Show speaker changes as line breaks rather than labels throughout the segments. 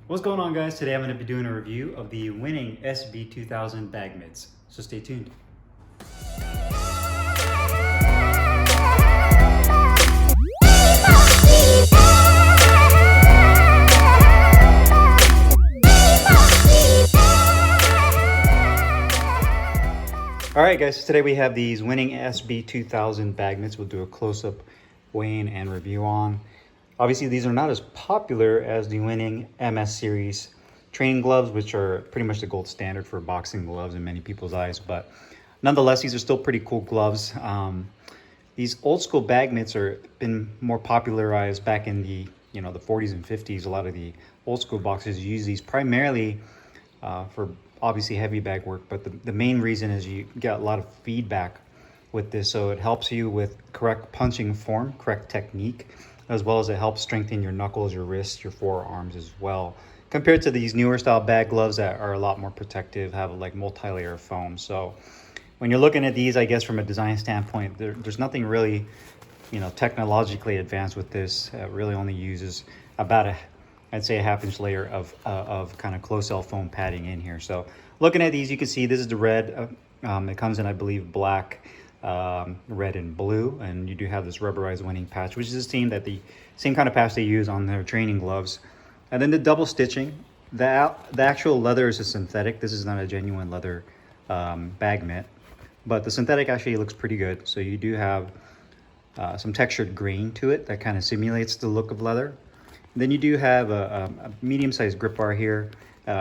What's going on, guys? Today I'm going to be doing a review of the winning SB-2000 bag mitts, so stay tuned. Alright guys, so today we have these winning SB-2000 bag mitts. We'll do a close-up weigh-in and review on. Obviously, these are not as popular as the winning MS series training gloves, which are pretty much the gold standard for boxing gloves in many people's eyes. But nonetheless, these are still pretty cool gloves. These old school bag mitts are been more popularized back in the the 40s and 50s. A lot of the old school boxers use these primarily for obviously heavy bag work, but the main reason is you get a lot of feedback with this, so it helps you with correct punching form, correct technique, as well as it helps strengthen your knuckles, your wrists, your forearms as well, compared to these newer style bag gloves that are a lot more protective, have like multi-layer foam. So when you're looking at these, I guess from a design standpoint, there's nothing really technologically advanced with this. It really only uses about I'd say a half-inch layer of kind of close-cell foam padding in here. So looking at these, you can see this is the red. It comes in, I believe, black, red and blue, and you do have this rubberized winning patch, which is the same kind of patch they use on their training gloves. And then the double stitching, the actual leather is a synthetic. This is not a genuine leather bag mitt, but the synthetic actually looks pretty good. So you do have some textured grain to it that kind of simulates the look of leather. And then you do have a medium-sized grip bar here,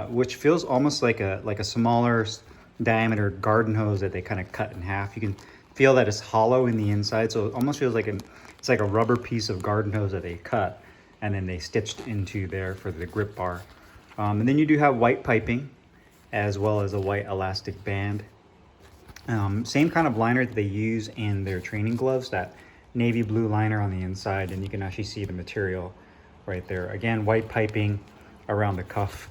which feels almost like a smaller diameter garden hose that they kind of cut in half. You can feel that it's hollow in the inside, so it almost feels like it's like a rubber piece of garden hose that they cut and then they stitched into there for the grip bar. And then you do have white piping as well as a white elastic band. Same kind of liner that they use in their training gloves, that navy blue liner on the inside, and you can actually see the material right there. Again, white piping around the cuff.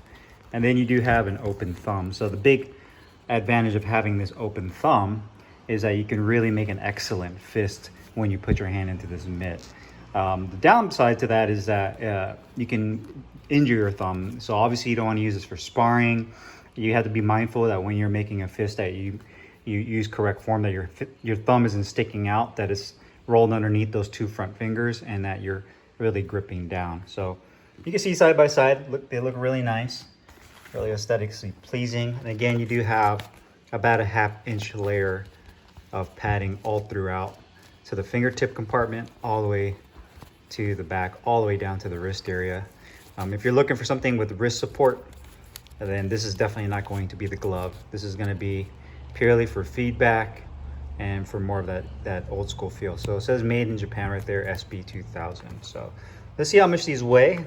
And then you do have an open thumb. So the big advantage of having this open thumb is that you can really make an excellent fist when you put your hand into this mitt. The downside to that is that you can injure your thumb. So obviously you don't want to use this for sparring. You have to be mindful that when you're making a fist that you use correct form, that your thumb isn't sticking out, that it's rolled underneath those two front fingers, and that you're really gripping down. So you can see side by side, they look really nice, really aesthetically pleasing. And again, you do have about a half-inch layer of padding all throughout, to the fingertip compartment, all the way to the back, all the way down to the wrist area. If you're looking for something with wrist support, then this is definitely not going to be the glove. This is going to be purely for feedback and for more of that old school feel. So it says made in Japan right there, SB-2000. So let's see how much these weigh.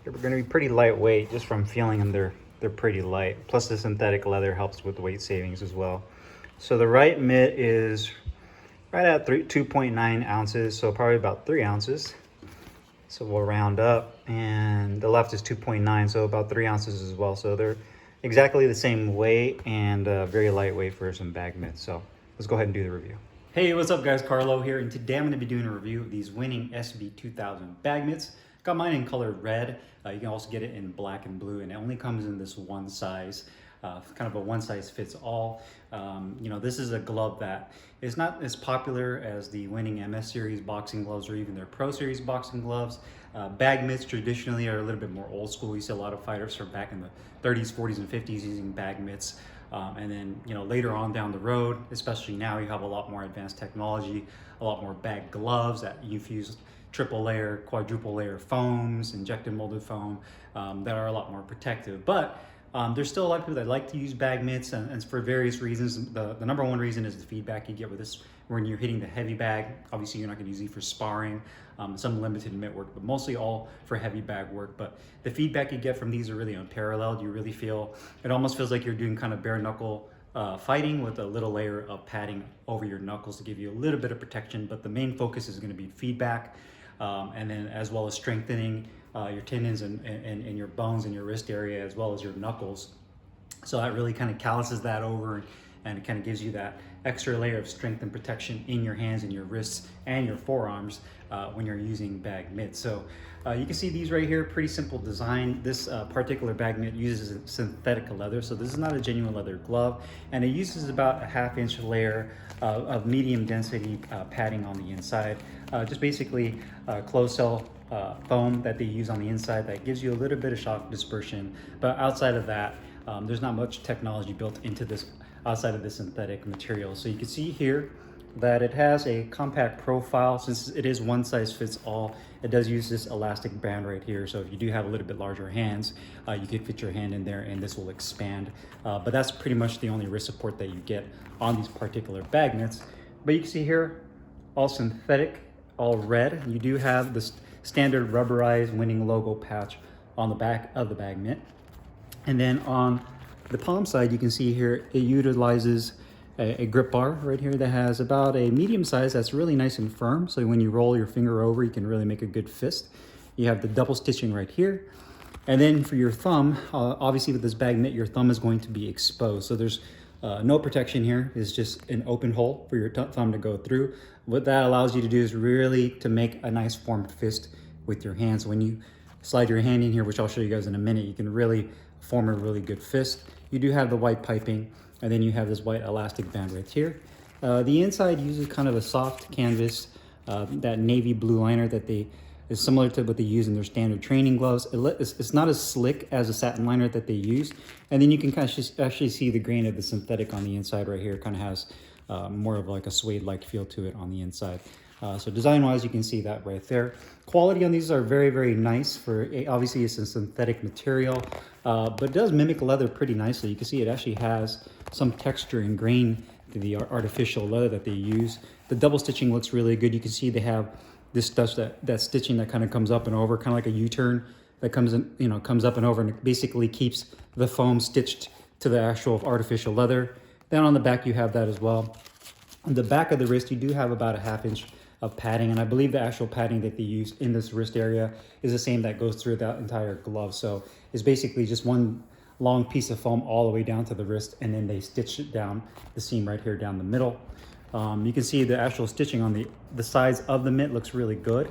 They're going to be pretty lightweight. Just from feeling them, they're pretty light. Plus the synthetic leather helps with the weight savings as well. So the right mitt is right at 2.9 ounces, so probably about 3 ounces. So we'll round up, and the left is 2.9, so about 3 ounces as well. So they're exactly the same weight and very lightweight for some bag mitts. So let's go ahead and do the review. Hey, what's up guys? Carlo here, and today I'm going to be doing a review of these winning SB-2000 bag mitts. Got mine in color red. You can also get it in black and blue, and it only comes in this one size. Kind of a one size fits all. This is a glove that is not as popular as the winning MS series boxing gloves or even their Pro series boxing gloves. Bag mitts traditionally are a little bit more old school. You see a lot of fighters from back in the 30s, 40s, and 50s using bag mitts. And then later on down the road, especially now, you have a lot more advanced technology, a lot more bag gloves that you've used triple layer, quadruple layer foams, injected molded foam that are a lot more protective. But there's still a lot of people that like to use bag mitts, and for various reasons. The number one reason is the feedback you get with this when you're hitting the heavy bag. Obviously, you're not going to use these for sparring, some limited mitt work, but mostly all for heavy bag work. But the feedback you get from these are really unparalleled. You really feel, it almost feels like you're doing kind of bare knuckle fighting with a little layer of padding over your knuckles to give you a little bit of protection. But the main focus is going to be feedback, and then as well as strengthening your tendons and your bones in your wrist area, as well as your knuckles. So that really kind of calluses that over and it kind of gives you that extra layer of strength and protection in your hands and your wrists and your forearms when you're using bag mitts. So you can see these right here, pretty simple design. This particular bag mitt uses synthetic leather, so this is not a genuine leather glove, and it uses about a 1/2 inch layer of medium density padding on the inside. Just basically closed cell foam that they use on the inside that gives you a little bit of shock dispersion, but outside of that, there's not much technology built into this outside of the synthetic material. So you can see here that it has a compact profile. Since it is one size fits all, it does use this elastic band right here. So if you do have a little bit larger hands, you could fit your hand in there and this will expand. But that's pretty much the only wrist support that you get on these particular bag mitts. But you can see here, all synthetic, all red. You do have the standard rubberized winning logo patch on the back of the bag mitt. And then on the palm side, you can see here, it utilizes a grip bar right here that has about a medium size that's really nice and firm. So when you roll your finger over, you can really make a good fist. You have the double stitching right here. And then for your thumb, obviously with this bag mitt, your thumb is going to be exposed. So there's no protection here. It's just an open hole for your thumb to go through. What that allows you to do is really to make a nice formed fist with your hands. When you slide your hand in here, which I'll show you guys in a minute, you can really form a really good fist. You do have the white piping, and then you have this white elastic band right here. The inside uses kind of a soft canvas, that navy blue liner that is similar to what they use in their standard training gloves. It's not as slick as a satin liner that they use. And then you can kind of actually see the grain of the synthetic on the inside right here. It kind of has more of like a suede-like feel to it on the inside. So design-wise, you can see that right there. Quality on these are very, very nice. Obviously, it's a synthetic material, but it does mimic leather pretty nicely. You can see it actually has some texture and grain to the artificial leather that they use. The double stitching looks really good. You can see they have this stuff that stitching that kind of comes up and over, kind of like a U-turn that comes in, comes up and over, and it basically keeps the foam stitched to the actual artificial leather. Then on the back, you have that as well. On the back of the wrist, you do have about a 1/2 inch of padding, and I believe the actual padding that they use in this wrist area is the same that goes through the entire glove. So it's basically just one long piece of foam all the way down to the wrist, and then they stitch it down the seam right here down the middle. You can see the actual stitching on the sides of the mitt looks really good.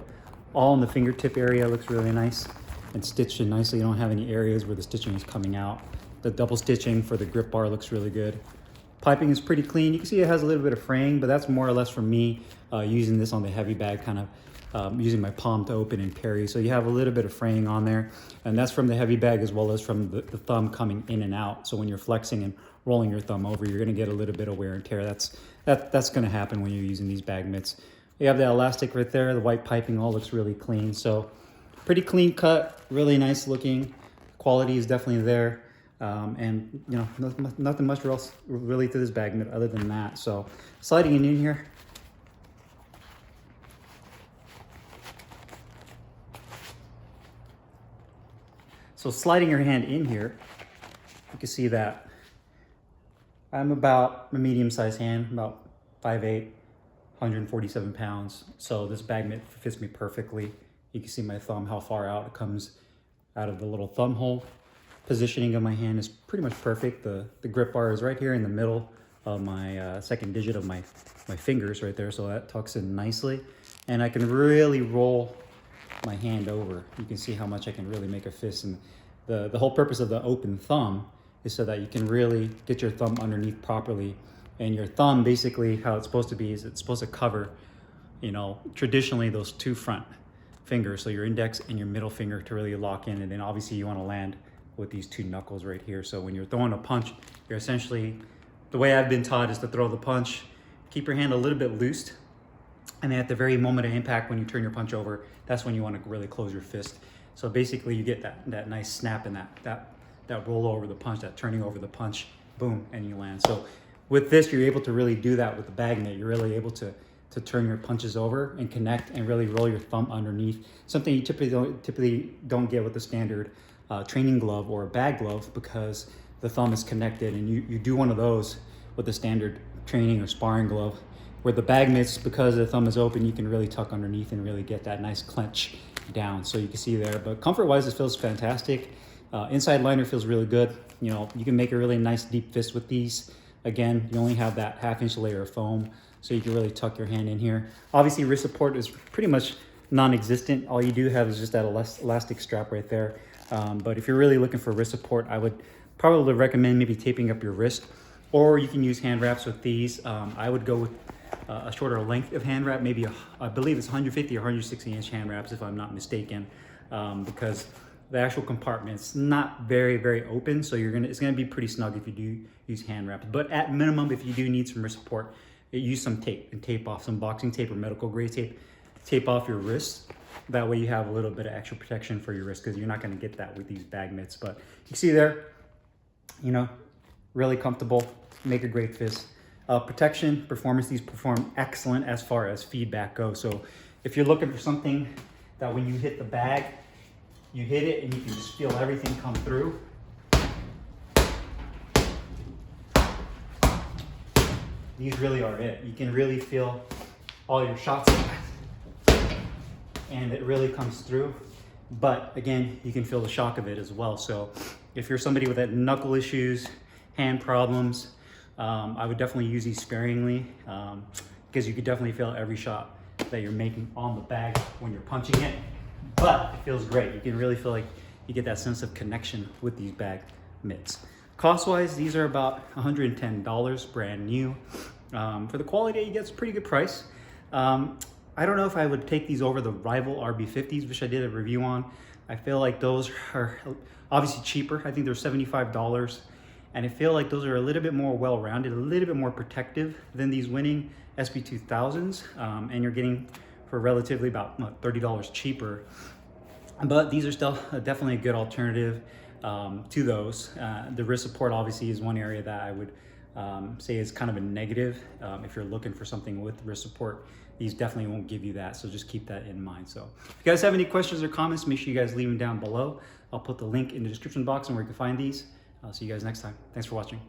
All in the fingertip area looks really nice and stitched in nicely. You don't have any areas where the stitching is coming out. The double stitching for the grip bar looks really good. Piping is pretty clean. You can see it has a little bit of fraying, but that's more or less from me using this on the heavy bag, kind of using my palm to open and parry. So you have a little bit of fraying on there, and that's from the heavy bag as well as from the thumb coming in and out. So when you're flexing and rolling your thumb over, you're gonna get a little bit of wear and tear. That's gonna happen when you're using these bag mitts. You have the elastic right there. The white piping all looks really clean. So pretty clean cut, really nice looking. Quality is definitely there. And nothing much else really to this bag mitt other than that. So sliding it in here. So sliding your hand in here, you can see that I'm about a medium-sized hand, about 5'8", 147 pounds. So this bag mitt fits me perfectly. You can see my thumb, how far out it comes out of the little thumb hole. Positioning of my hand is pretty much perfect. The grip bar is right here in the middle of my second digit of my fingers right there. So that tucks in nicely. And I can really roll my hand over. You can see how much I can really make a fist. And the whole purpose of the open thumb is so that you can really get your thumb underneath properly. And your thumb, basically how it's supposed to be, is it's supposed to cover, traditionally those two front fingers. So your index and your middle finger to really lock in. And then obviously you want to land with these two knuckles right here. So when you're throwing a punch, you're essentially, the way I've been taught is to throw the punch, keep your hand a little bit loosed, and then at the very moment of impact, when you turn your punch over, that's when you want to really close your fist. So basically you get that nice snap and that roll over the punch, that turning over the punch, boom, and you land. So with this, you're able to really do that with the bag mitt. You're really able to turn your punches over and connect and really roll your thumb underneath. Something you typically don't get with the standard training glove or a bag glove, because the thumb is connected, and you do one of those with the standard training or sparring glove. Where the bag mitts, because the thumb is open, you can really tuck underneath and really get that nice clench down. So you can see there, but comfort-wise, it feels fantastic. Inside liner feels really good. You can make a really nice deep fist with these. Again, you only have that 1/2 inch layer of foam, so you can really tuck your hand in here. Obviously, wrist support is pretty much non-existent. All you do have is just that elastic strap right there. But if you're really looking for wrist support, I would probably recommend maybe taping up your wrist, or you can use hand wraps with these. I would go with a shorter length of hand wrap, maybe I believe it's 150 or 160 inch hand wraps if I'm not mistaken, because the actual compartment's not very open, so it's gonna be pretty snug if you do use hand wraps. But at minimum, if you do need some wrist support, use some tape and tape off some boxing tape or medical grade tape. Tape off your wrist. That way you have a little bit of extra protection for your wrist, because you're not gonna get that with these bag mitts. But you see there, you know, really comfortable, make a great fist. Protection, performance, these perform excellent as far as feedback goes. So if you're looking for something that when you hit the bag, you hit it and you can just feel everything come through. These really are it. You can really feel all your shots and it really comes through. But again, you can feel the shock of it as well. So if you're somebody with that knuckle issues, hand problems, I would definitely use these sparingly, because you could definitely feel every shot that you're making on the bag when you're punching it. But it feels great. You can really feel like you get that sense of connection with these bag mitts. Cost-wise, these are about $110, brand new. For the quality, you get a pretty good price. I don't know if I would take these over the rival RB50s, which I did a review on. I feel like those are obviously cheaper. I think they're $75. And I feel like those are a little bit more well-rounded, a little bit more protective than these winning SB-2000s. And you're getting for relatively about $30 cheaper. But these are still definitely a good alternative to those. The wrist support obviously is one area that I would say is kind of a negative. If you're looking for something with wrist support, these definitely won't give you that. So just keep that in mind. So if you guys have any questions or comments, make sure you guys leave them down below. I'll put the link in the description box on where you can find these. I'll see you guys next time. Thanks for watching.